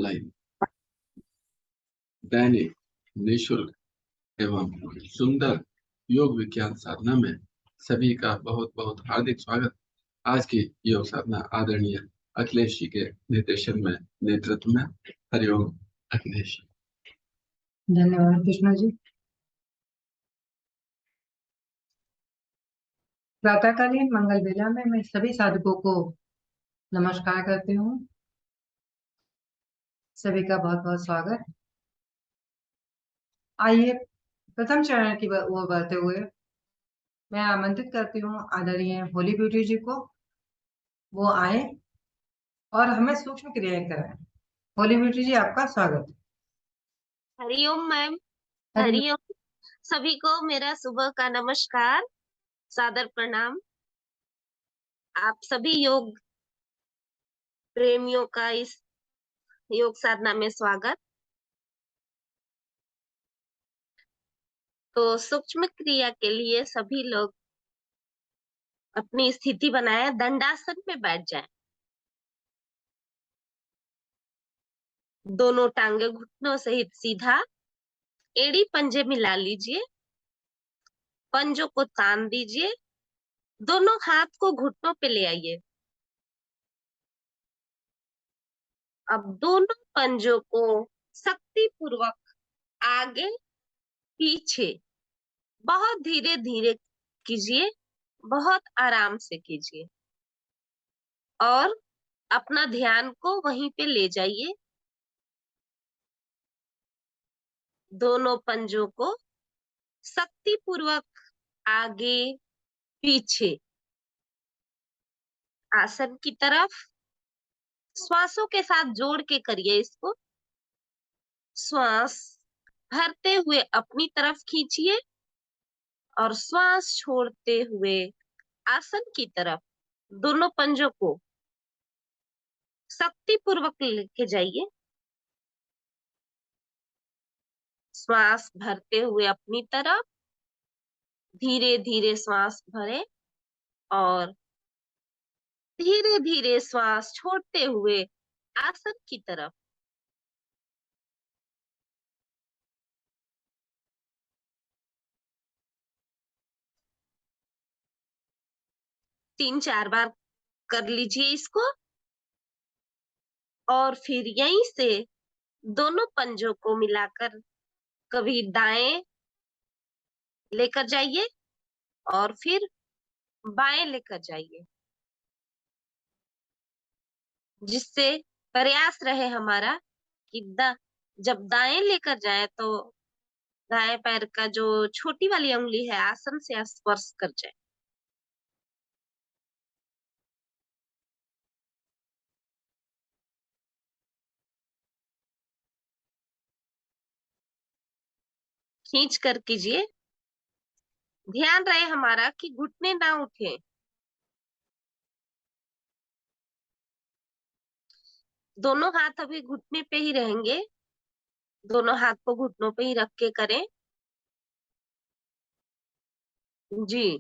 Line दैनिक निःशुल्क एवं सुंदर योग विज्ञान साधना में सभी का बहुत बहुत हार्दिक स्वागत। आज की योग साधना आदरणीय अखिलेश जी के निर्देशन में नेतृत्व में। हरिओम अखिलेश। धन्यवाद कृष्णा जी। प्रातःकालीन मंगल बेला में मैं सभी साधकों को नमस्कार करती हूँ। सभी का बहुत बहुत स्वागत। आइए प्रथम चरण की ओर बढ़ते हुए मैं आमंत्रित करती हूँ आदरणीय होली ब्यूटी जी को, वो आए और हमें सूक्ष्म क्रियाएं कराएं। होली ब्यूटी जी, आपका स्वागत। हरिओम मैम। हरि हरिओम। सभी को मेरा सुबह का नमस्कार, सादर प्रणाम। आप सभी योग प्रेमियों का इस योग साधना में स्वागत। तो सूक्ष्म क्रिया के लिए सभी लोग अपनी स्थिति बनाए, दंडासन में बैठ जाएं। दोनों टांगे घुटनों सहित सीधा, एड़ी पंजे मिला लीजिए, पंजों को तान दीजिए, दोनों हाथ को घुटनों पे ले आइए। अब दोनों पंजों को शक्ति पूर्वक आगे पीछे बहुत धीरे धीरे कीजिए, बहुत आराम से कीजिए और अपना ध्यान को वहीं पे ले जाइए। दोनों पंजों को शक्ति पूर्वक आगे पीछे आसन की तरफ श्वासों के साथ जोड़ के करिए इसको। श्वास भरते हुए अपनी तरफ खींचिए और श्वास छोड़ते हुए आसन की तरफ दोनों पंजों को शक्ति पूर्वक लेके जाइए। श्वास भरते हुए अपनी तरफ धीरे धीरे श्वास भरें और धीरे धीरे श्वास छोड़ते हुए आसन की तरफ। तीन चार बार कर लीजिए इसको और फिर यहीं से दोनों पंजों को मिलाकर कभी दाएं लेकर जाइए और फिर बाएं लेकर जाइए, जिससे प्रयास रहे हमारा कि जब दाएं लेकर जाए तो दाएं पैर का जो छोटी वाली उंगली है आसन से स्पर्श कर जाए। खींच कर कीजिए। ध्यान रहे हमारा कि घुटने ना उठे। दोनों हाथ अभी घुटने पे ही रहेंगे। दोनों हाथ को घुटनों पे ही रख के करें। जी,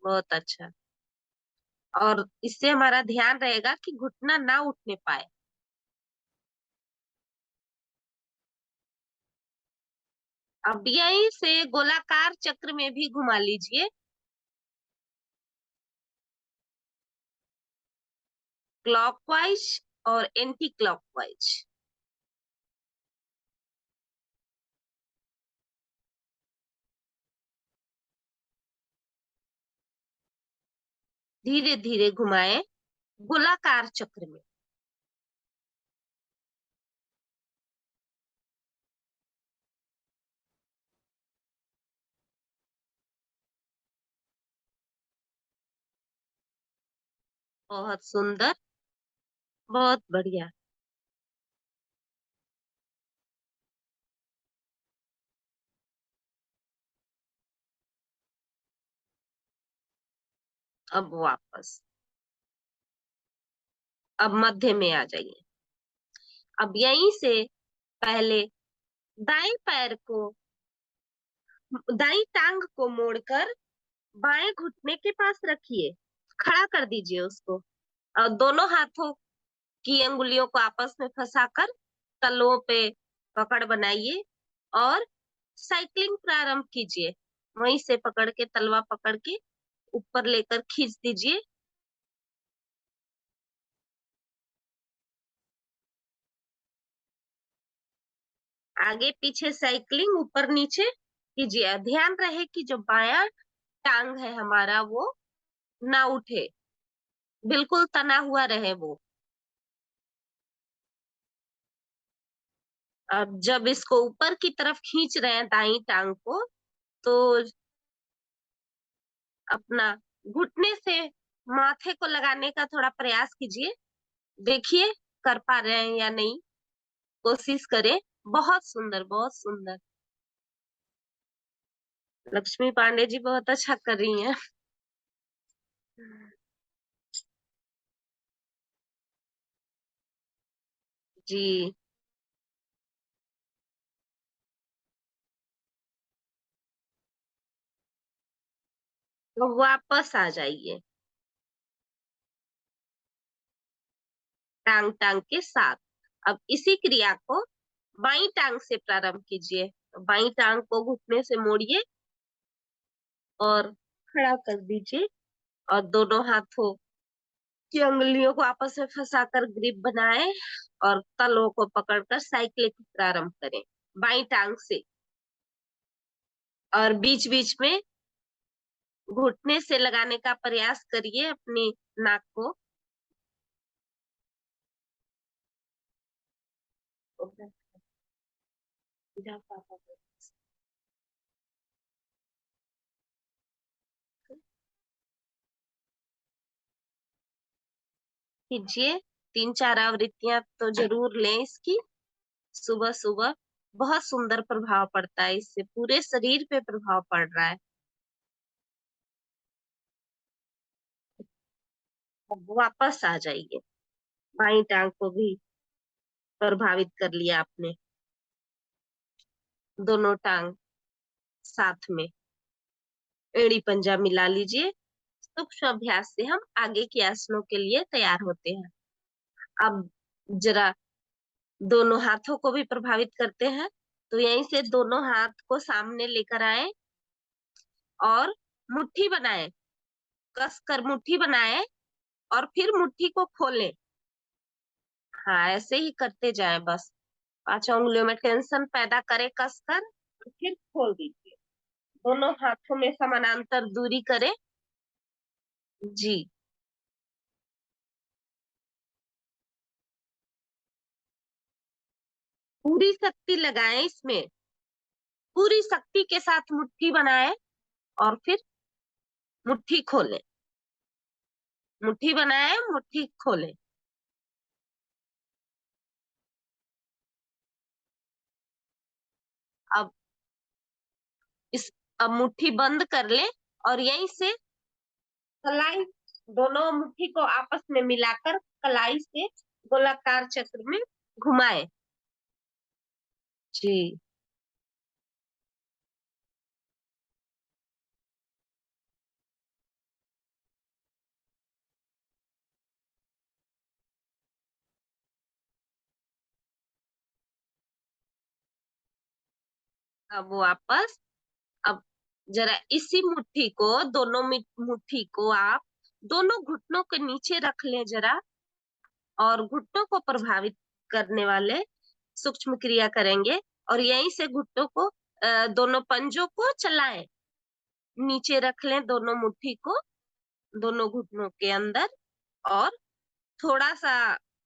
बहुत अच्छा। और इससे हमारा ध्यान रहेगा कि घुटना ना उठने पाए। अब यहीं से गोलाकार चक्र में भी घुमा लीजिए। क्लॉकवाइज और एंटी क्लॉकवाइज। धीरे धीरे घुमाएं गोलाकार चक्र में। बहुत सुंदर, बहुत बढ़िया। अब वापस, अब मध्य में आ जाइए। अब यहीं से पहले दाएं पैर को, दाईं टांग को मोड़कर बाएं घुटने के पास रखिए, खड़ा कर दीजिए उसको और दोनों हाथों की अंगुलियों को आपस में फंसाकर तलवों पे पकड़ बनाइए और साइकिलिंग प्रारंभ कीजिए। वहीं से पकड़ के, तलवा पकड़ के ऊपर लेकर खींच दीजिए। आगे पीछे साइकिलिंग ऊपर नीचे कीजिए। ध्यान रहे कि जो बायां टांग है हमारा वो ना उठे, बिल्कुल तना हुआ रहे वो। अब जब इसको ऊपर की तरफ खींच रहे हैं दाई टांग को, तो अपना घुटने से माथे को लगाने का थोड़ा प्रयास कीजिए। देखिए कर पा रहे हैं या नहीं, कोशिश करें। बहुत सुंदर, बहुत सुंदर। लक्ष्मी पांडे जी बहुत अच्छा कर रही हैं। जी, तो वापस आ जाइए टांग टांग के साथ। अब इसी क्रिया को बाई टांग से प्रारंभ कीजिए। बाई टांग को घुटने से मोड़िए और खड़ा कर दीजिए और दोनों हाथों की अंगुलियों को आपस में फंसाकर ग्रिप बनाए और तलों को पकड़कर साइकिलिंग प्रारंभ करें बाई टांग से। और बीच बीच में घुटने से लगाने का प्रयास करिए अपनी नाक को। कीजिए, 3-4 आवृत्तियां तो जरूर लें इसकी सुबह सुबह। बहुत सुंदर प्रभाव पड़ता है इससे, पूरे शरीर पे प्रभाव पड़ रहा है। अब वापस आ जाइए। बाई टांग को भी प्रभावित कर लिया आपने। दोनों टांग साथ में एड़ी पंजा मिला लीजिए। सूक्ष्म अभ्यास से हम आगे के आसनों के लिए तैयार होते हैं। अब जरा दोनों हाथों को भी प्रभावित करते हैं। तो यहीं से दोनों हाथ को सामने लेकर आए और मुट्ठी बनाए, कस कर मुट्ठी बनाए और फिर मुट्ठी को खोलें। हाँ, ऐसे ही करते जाए बस। 5 उंगलियों में टेंशन पैदा करे कस कर, फिर खोल दीजिए। दोनों हाथों में समानांतर दूरी करें। जी, पूरी शक्ति लगाएं इसमें। पूरी शक्ति के साथ मुट्ठी बनाएं और फिर मुट्ठी खोलें। मुट्ठी बनाएं, मुट्ठी खोलें। अब अब मुट्ठी बंद कर लें और यहीं से कलाई, दोनों मुट्ठी को आपस में मिलाकर कलाई से गोलाकार चक्र में घुमाएं। जी, अब वापस। अब जरा इसी मुट्ठी को, दोनों मुट्ठी को आप दोनों घुटनों के नीचे रख लें जरा, और घुटनों को प्रभावित करने वाले सूक्ष्म क्रिया करेंगे। और यहीं से घुटनों को, दोनों पंजों को चलाएं। नीचे रख लें दोनों मुट्ठी को दोनों घुटनों के अंदर, और थोड़ा सा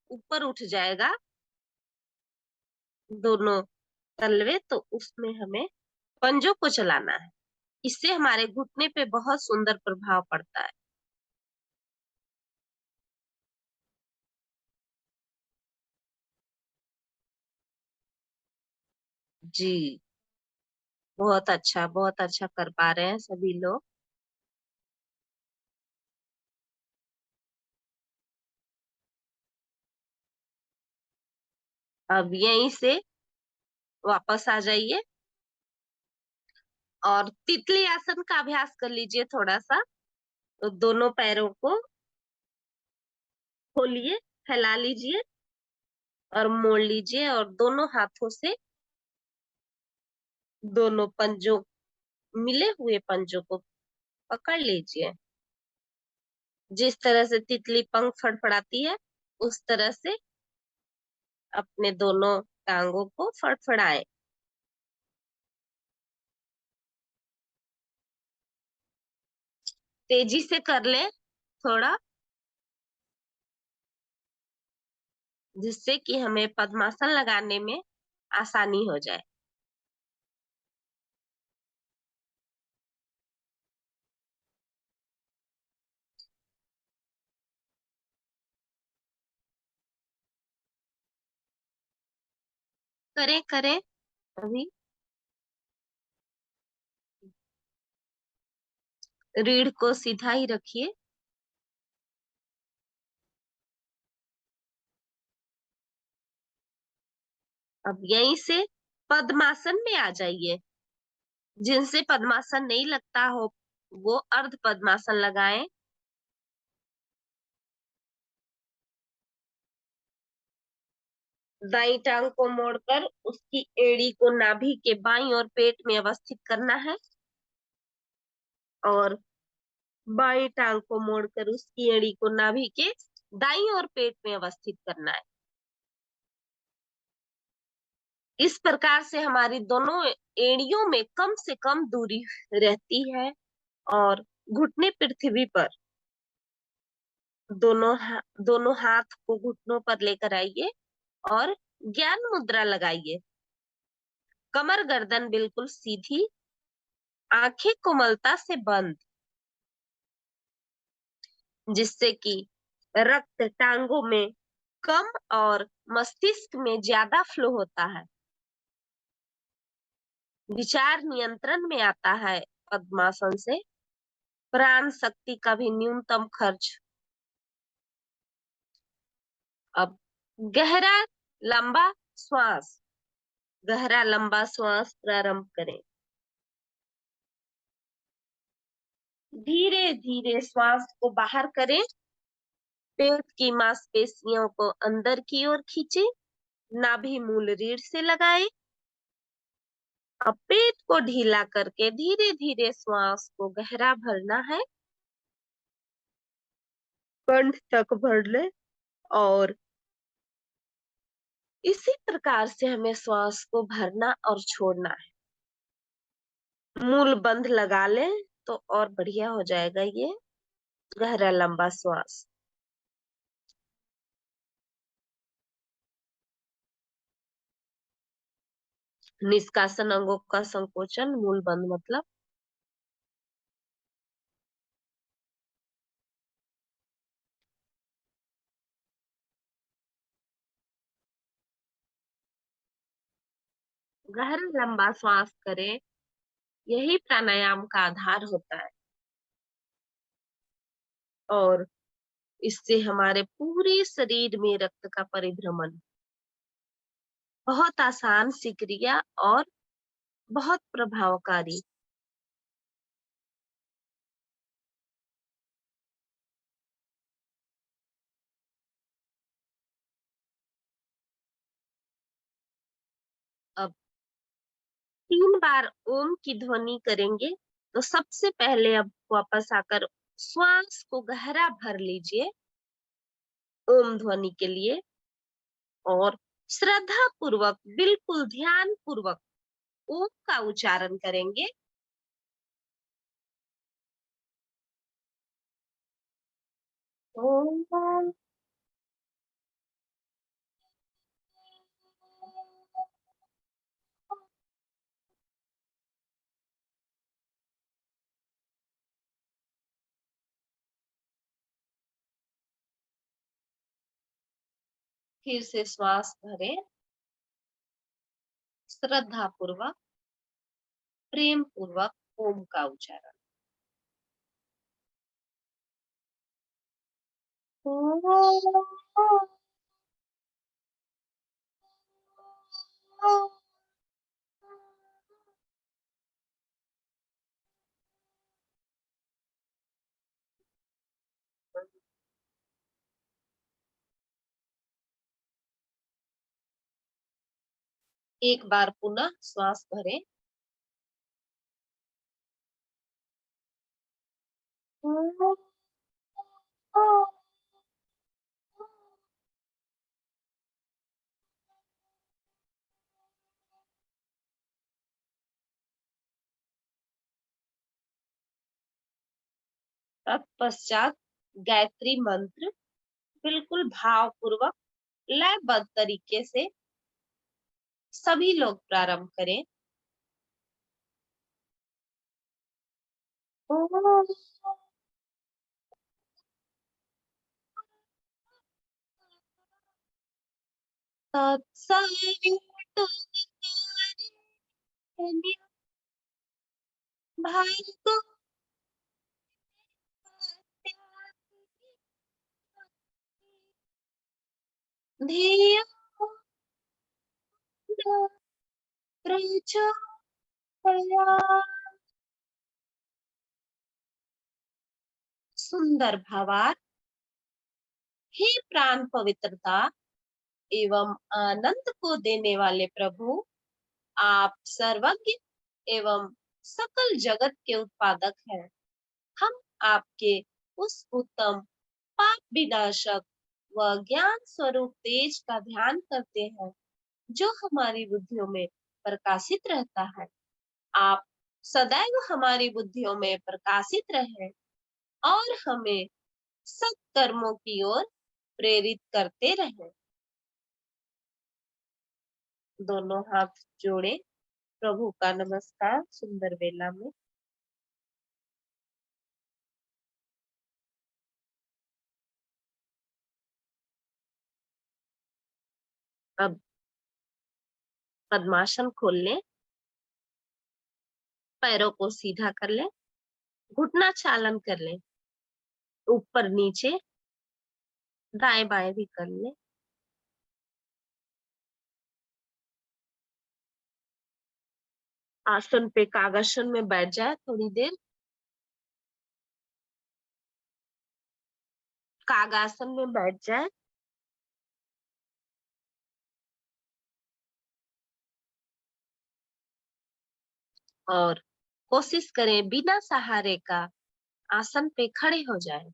ऊपर उठ जाएगा दोनों तलवे, तो उसमें हमें पंजों को चलाना है। इससे हमारे घुटने पे बहुत सुंदर प्रभाव पड़ता है। जी, बहुत अच्छा कर पा रहे हैं सभी लोग। अब यहीं से वापस आ जाइए और तितली आसन का अभ्यास कर लीजिए थोड़ा सा। तो दोनों पैरों को खोलिए फैला लीजिए और मोड़ लीजिए और दोनों हाथों से दोनों पंजों, मिले हुए पंजों को पकड़ लीजिए। जिस तरह से तितली पंख फड़फड़ाती है उस तरह से अपने दोनों टांगों को फड़फड़ाए। तेजी से कर ले थोड़ा, जिससे कि हमें पद्मासन लगाने में आसानी हो जाए। करें करें अभी। रीढ़ को सीधा ही रखिए। अब यहीं से पद्मासन में आ जाइए। जिनसे पद्मासन नहीं लगता हो वो अर्ध पद्मासन लगाएं। दाई टांग को मोड़कर उसकी एड़ी को नाभि के बाईं ओर पेट में अवस्थित करना है और बाई टांग को मोड़कर उसकी एड़ी को नाभि के दाईं ओर पेट में अवस्थित करना है। इस प्रकार से हमारी दोनों एड़ियों में कम से कम दूरी रहती है और घुटने पृथ्वी पर, दोनों हाथ को घुटनों पर लेकर आइए और ज्ञान मुद्रा लगाइए। कमर गर्दन बिल्कुल सीधी, आंखें कोमलता से बंद, जिससे कि रक्त टांगों में कम और मस्तिष्क में ज्यादा फ्लो होता है। विचार नियंत्रण में आता है पद्मासन से। प्राण शक्ति का भी न्यूनतम खर्च। अब गहरा लंबा श्वास, गहरा लंबा श्वास प्रारंभ करें। धीरे धीरे श्वास को बाहर करें। पेट की मांसपेशियों को अंदर की ओर खींचे, नाभि मूल रीढ़ से लगाए। अब पेट को ढीला करके धीरे धीरे श्वास को गहरा भरना है। कंठ तक भर ले और इसी प्रकार से हमें श्वास को भरना और छोड़ना है। मूल बंध लगा ले तो और बढ़िया हो जाएगा ये गहरा लंबा श्वास। निष्कासन अंगों का संकोचन, मूल बंध मतलब। गहरा लंबा श्वास करें, यही प्राणायाम का आधार होता है और इससे हमारे पूरे शरीर में रक्त का परिभ्रमण, बहुत आसान सी क्रिया और बहुत प्रभावकारी। अब 3 बार ओम की ध्वनि करेंगे तो सबसे पहले अब वापस आकर श्वास को गहरा भर लीजिए ओम ध्वनि के लिए और श्रद्धा पूर्वक, बिल्कुल ध्यान पूर्वक ओम का उच्चारण करेंगे। ओम। फिर से श्वास भरें, श्रद्धा पूर्वक, प्रेम पूर्वक ओम का उच्चारण। एक बार पुनः श्वास भरें। तत्पश्चात गायत्री मंत्र बिल्कुल भावपूर्वक लयबद्ध तरीके से सभी लोग प्रारंभ करें। भार्गव धियो यो न प्रचोदयात्। सुंदर भावार्थ। हे प्राण पवित्रता एवं आनंद को देने वाले प्रभु, आप सर्वज्ञ एवं सकल जगत के उत्पादक हैं। हम आपके उस उत्तम पाप विनाशक व ज्ञान स्वरूप तेज का ध्यान करते हैं जो हमारी बुद्धियों में प्रकाशित रहता है। आप सदैव हमारी बुद्धियों में प्रकाशित रहें और हमें सत्कर्मों की ओर प्रेरित करते रहें। दोनों हाथ जोड़े प्रभु का नमस्कार सुंदर वेला में। अब पद्मासन खोल लें, पैरों को सीधा कर लें, घुटना चालन कर लें, ऊपर नीचे दाएं बाएं भी कर लें। आसन पे कागासन में बैठ जाए थोड़ी देर। कागासन में बैठ जाए। और कोशिश करें बिना सहारे का आसन पे खड़े हो जाए।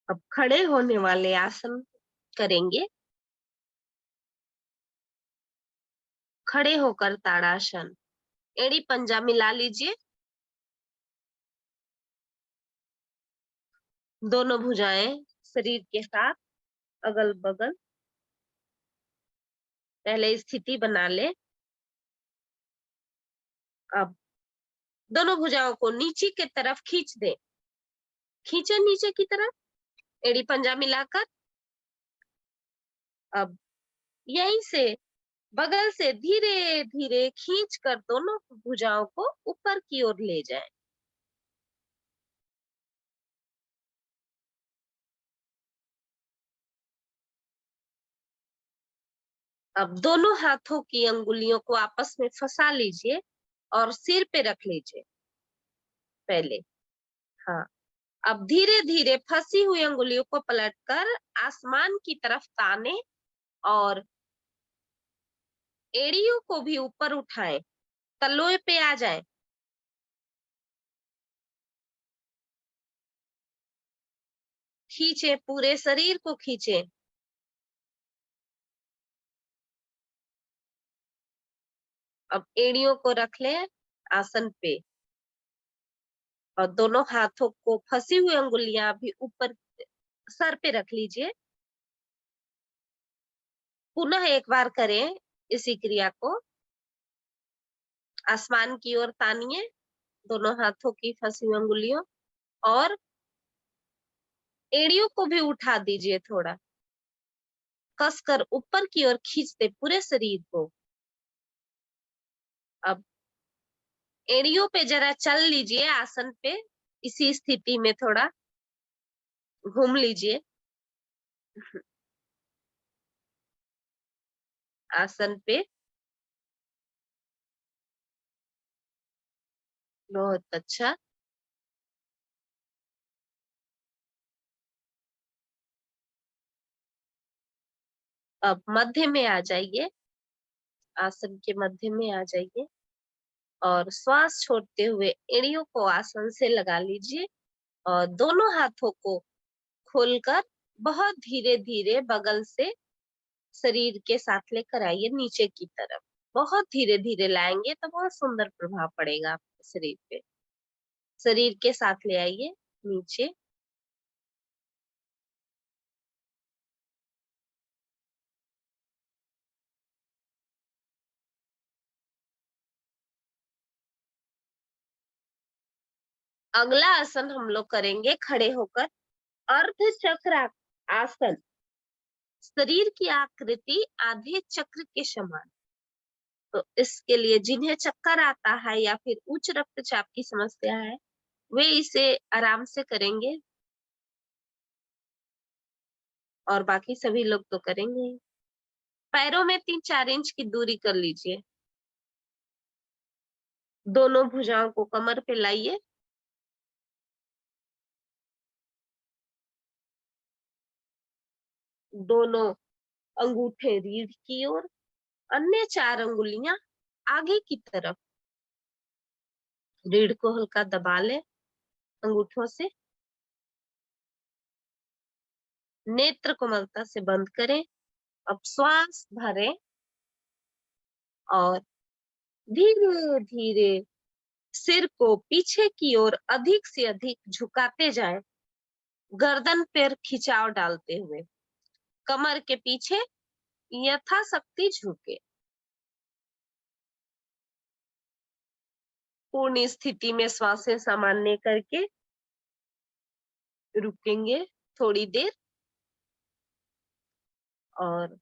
अब खड़े होने वाले आसन करेंगे। खड़े होकर ताड़ासन। एड़ी पंजा मिला लीजिए। दोनों भुजाएं शरीर के साथ अगल बगल। पहले स्थिति बना ले। अब दोनों भुजाओं को नीचे की तरफ खींच दे। खींचे नीचे की तरफ, एड़ी पंजा मिलाकर। अब यहीं से बगल से धीरे धीरे खींच कर दोनों भुजाओं को ऊपर की ओर ले जाएं। अब दोनों हाथों की अंगुलियों को आपस में फंसा लीजिए और सिर पे रख लीजिए पहले। हाँ, अब धीरे धीरे फंसी हुई अंगुलियों को पलटकर आसमान की तरफ ताने और एड़ियों को भी ऊपर उठाएं, तलों पे आ जाएं। खींचे, पूरे शरीर को खींचे। अब एड़ियों को रख ले आसन पे और दोनों हाथों को फंसी हुई अंगुलियां भी ऊपर सर पे रख लीजिए। पुनः एक बार करें इसी क्रिया को। आसमान की ओर तानिए दोनों हाथों की फंसी हुई अंगुलियों और एड़ियों को भी उठा दीजिए। थोड़ा कसकर ऊपर की ओर खींच दे पूरे शरीर को। अब एड़ियों पे जरा चल लीजिए आसन पे। इसी स्थिति में थोड़ा घूम लीजिए आसन पे। बहुत अच्छा। अब मध्य में आ जाइए, आसन के मध्य में आ जाइए और श्वास छोड़ते हुए एड़ियों को आसन से लगा लीजिए और दोनों हाथों को खोलकर बहुत धीरे धीरे बगल से शरीर के साथ लेकर आइए नीचे की तरफ। बहुत धीरे धीरे लाएंगे तो बहुत सुंदर प्रभाव पड़ेगा आपके शरीर पे। शरीर के साथ ले आइए नीचे। अगला आसन हम लोग करेंगे खड़े होकर, अर्ध चक्र आसन। शरीर की आकृति आधे चक्र के समान। तो इसके लिए जिन्हें चक्कर आता है या फिर उच्च रक्तचाप की समस्या है वे इसे आराम से करेंगे और बाकी सभी लोग तो करेंगे ही। पैरों में 3-4 इंच की दूरी कर लीजिए। दोनों भुजाओं को कमर पे लाइए। दोनों अंगूठे रीढ़ की ओर, अन्य 4 अंगुलियां आगे की तरफ। रीढ़ को हल्का दबा ले अंगूठों से। नेत्र कोमलता से बंद करें। अब श्वास भरें और धीरे धीरे सिर को पीछे की ओर अधिक से अधिक झुकाते जाएं, गर्दन पर खिंचाव डालते हुए। कमर के पीछे यथाशक्ति झुके। पूर्ण स्थिति में श्वासें सामान्य करके रुकेंगे थोड़ी देर और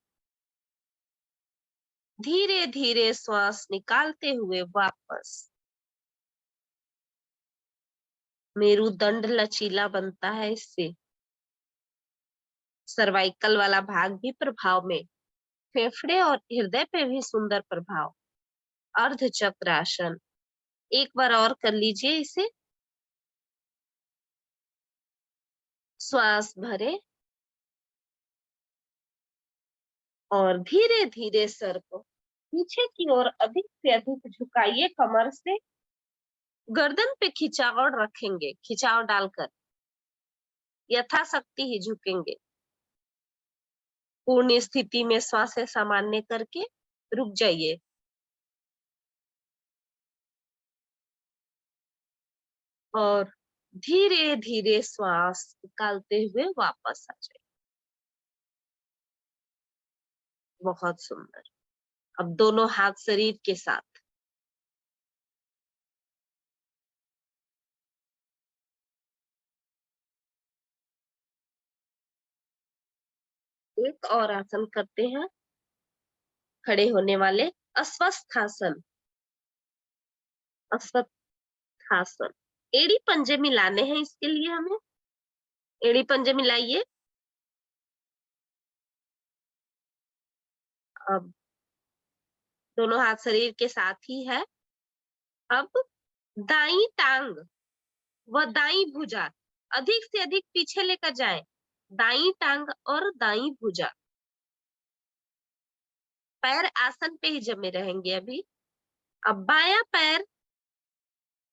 धीरे धीरे श्वास निकालते हुए वापस। मेरुदंड लचीला बनता है इससे। सर्वाइकल वाला भाग भी प्रभाव में, फेफड़े और हृदय पे भी सुंदर प्रभाव। अर्ध चक्र आसन एक बार और कर लीजिए इसे। श्वास भरे और धीरे धीरे सर को पीछे की ओर अधिक से अधिक झुकाइए। कमर से गर्दन पे खिंचाव रखेंगे, खिंचाव डालकर यथाशक्ति ही झुकेंगे। पूर्ण स्थिति में श्वासें सामान्य करके रुक जाइए। और धीरे धीरे श्वास निकालते हुए वापस आ जाइए। बहुत सुंदर। अब दोनों हाथ शरीर के साथ एक और आसन करते हैं, खड़े होने वाले अस्वस्थासन। अस्वस्थासन एड़ी पंजे मिलाने हैं। इसके लिए हमें एड़ी पंजे मिलाइए। अब दोनों हाथ शरीर के साथ ही है। अब दाई टांग व दाई भुजा अधिक से अधिक पीछे लेकर जाएं। दाई टांग और दाई भुजा। पैर आसन पे ही जमे रहेंगे अभी। अब बायां पैर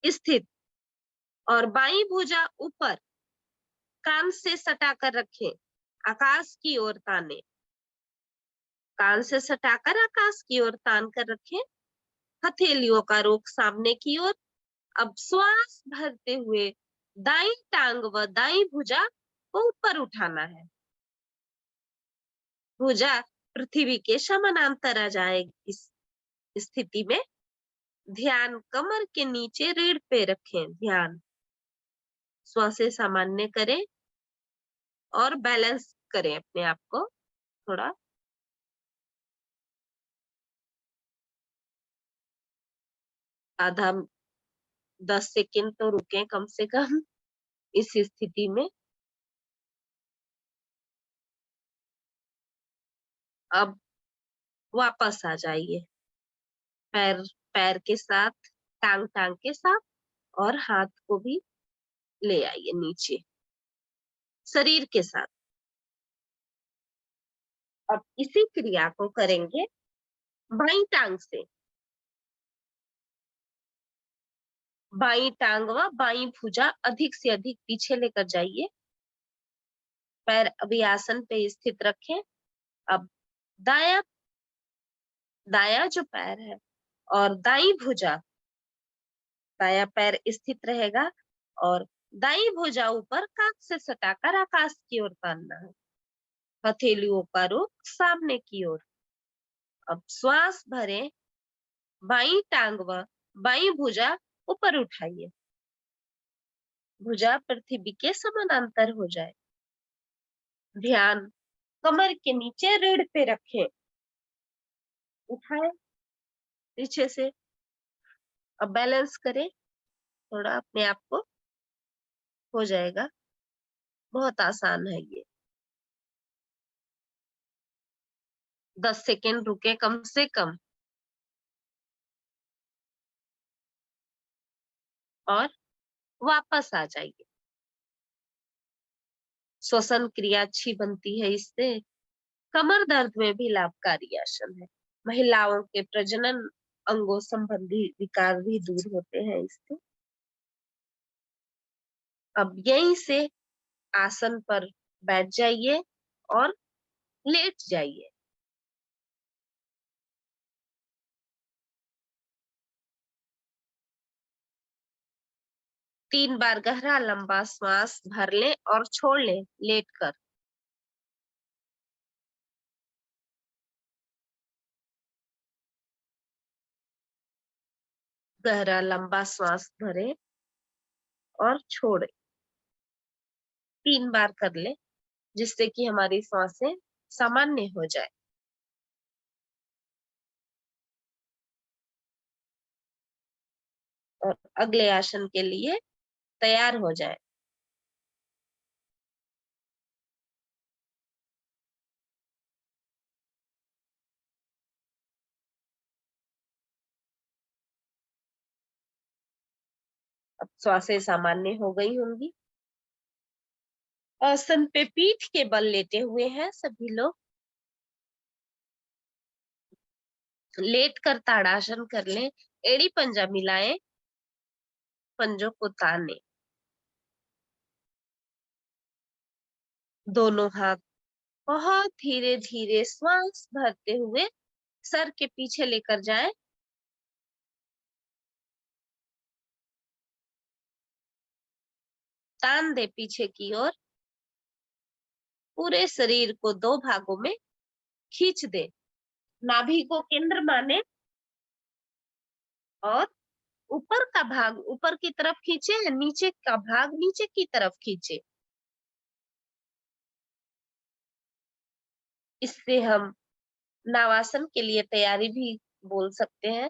स्थित और बाई भुजा ऊपर, कान से सटाकर रखें, आकाश की ओर ताने। कान से सटाकर आकाश की ओर तान कर रखें। हथेलियों का रुख सामने की ओर। अब श्वास भरते हुए दाई टांग व दाई भुजा को ऊपर उठाना है। भुजा पृथ्वी के समानांतर आ जाएगी। इस स्थिति में ध्यान कमर के नीचे रीढ़ पे रखें। ध्यान श्वासें सामान्य करें और बैलेंस करें अपने आप को थोड़ा। आधा 10 सेकेंड तो रुकें कम से कम इस स्थिति में। अब वापस आ जाइए। पैर पैर के साथ, टांग टांग के साथ और हाथ को भी ले आइए नीचे शरीर के साथ। अब इसी क्रिया को करेंगे बाईं टांग से। बाईं टांग व बाईं भुजा अधिक से अधिक पीछे लेकर जाइए। पैर अभी आसन पे स्थित रखें। अब दाया दाया जो पैर है और दाईं भुजा, दाया पैर स्थित रहेगा और दाईं भुजा ऊपर कांध से सटाकर आकाश की ओर तानना है। हथेलियों का रुख सामने की ओर। अब श्वास भरें, बाईं टांग व बाईं भुजा ऊपर उठाइए। भुजा पृथ्वी के समानांतर हो जाए। ध्यान कमर के नीचे रीढ़ पे रखें। उठाए पीछे से। अब बैलेंस करें, थोड़ा अपने आप को, हो जाएगा। बहुत आसान है ये। 10 सेकेंड रुके कम से कम और वापस आ जाइए। श्वसन क्रिया अच्छी बनती है इससे। कमर दर्द में भी लाभकारी आसन है। महिलाओं के प्रजनन अंगों संबंधी विकार भी दूर होते हैं इससे। अब यहीं से आसन पर बैठ जाइए और लेट जाइए। तीन बार गहरा लंबा श्वास भर लें और छोड़ लें लेटकर। गहरा लंबा श्वास भरें और छोड़ें। 3 बार कर लें जिससे कि हमारी सांसें सामान्य हो जाए। और अगले आसन के लिए तैयार हो जाए। अब श्वासें सामान्य हो गई होंगी। आसन पे पीठ के बल लेटे हुए हैं सभी लोग। लेट कर ताड़ासन कर लें। एड़ी पंजा मिलाएं, पंजों को ताने। दोनों हाथ बहुत धीरे धीरे श्वास भरते हुए सर के पीछे लेकर जाएं। तान दे पीछे की ओर। पूरे शरीर को 2 भागों में खींच दे। नाभि को केंद्र माने और ऊपर का भाग ऊपर की तरफ खींचे, नीचे का भाग नीचे की तरफ खींचे। इससे हम नावासन के लिए तैयारी भी बोल सकते हैं।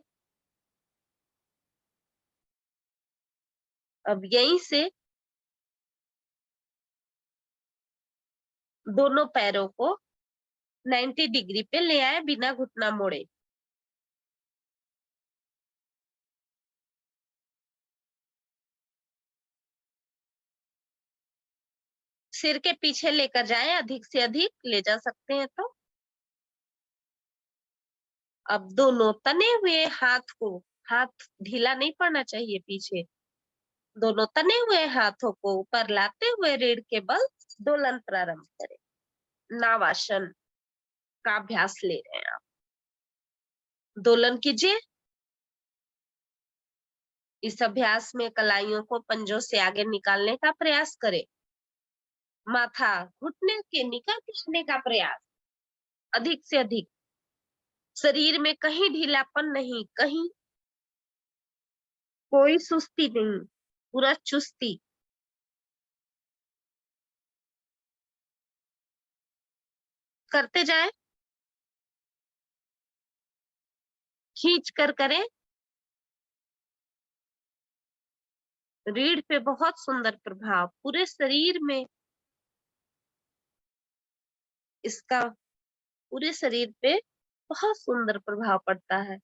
अब यहीं से दोनों पैरों को 90 डिग्री पे ले आए बिना घुटना मोड़े। सिर के पीछे लेकर जाएं, अधिक से अधिक ले जा सकते हैं तो। अब दोनों तने हुए हाथ को, हाथ ढीला नहीं पड़ना चाहिए पीछे। दोनों तने हुए हाथों को ऊपर लाते हुए रीढ़ के बल दोलन प्रारंभ करें। नावासन का अभ्यास ले रहे हैं आप। दोलन कीजिए। इस अभ्यास में कलाइयों को पंजों से आगे निकालने का प्रयास करें। माथा घुटने के निकट लाने का प्रयास अधिक से अधिक। शरीर में कहीं ढीलापन नहीं, कहीं कोई सुस्ती नहीं, पूरा चुस्ती। करते जाए, खींच कर करें। रीढ़ पे बहुत सुंदर प्रभाव, पूरे शरीर में इसका, पूरे शरीर पे बहुत सुंदर प्रभाव पड़ता है।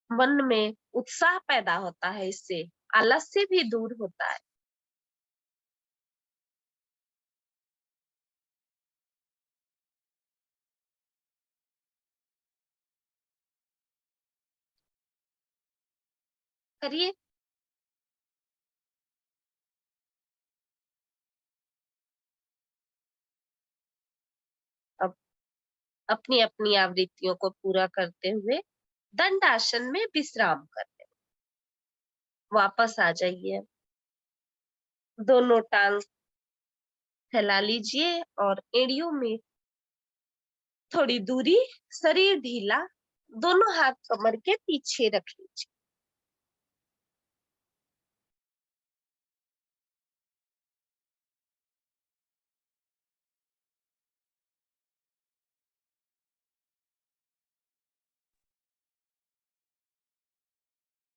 मन में उत्साह पैदा होता है इससे, आलस्य भी दूर होता है। करिए। अब अपनी अपनी आवृत्तियों को पूरा करते हुए दंड आसन में विश्राम करें। वापस आ जाइए, दोनों टांग फैला लीजिए और एड़ियों में थोड़ी दूरी, शरीर ढीला, दोनों हाथ कमर के पीछे रख लीजिए।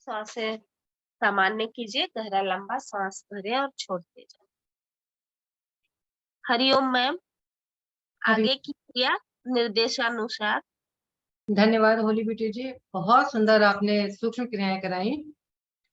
सांसें सामान्य कीजिए, गहरा लंबा सांस भरे और छोड़ते जाए। हरिओम मैम, हरि आगे की क्रिया निर्देशानुसार। धन्यवाद होली बेटी जी, बहुत सुंदर आपने सूक्ष्म क्रियाएं कराई।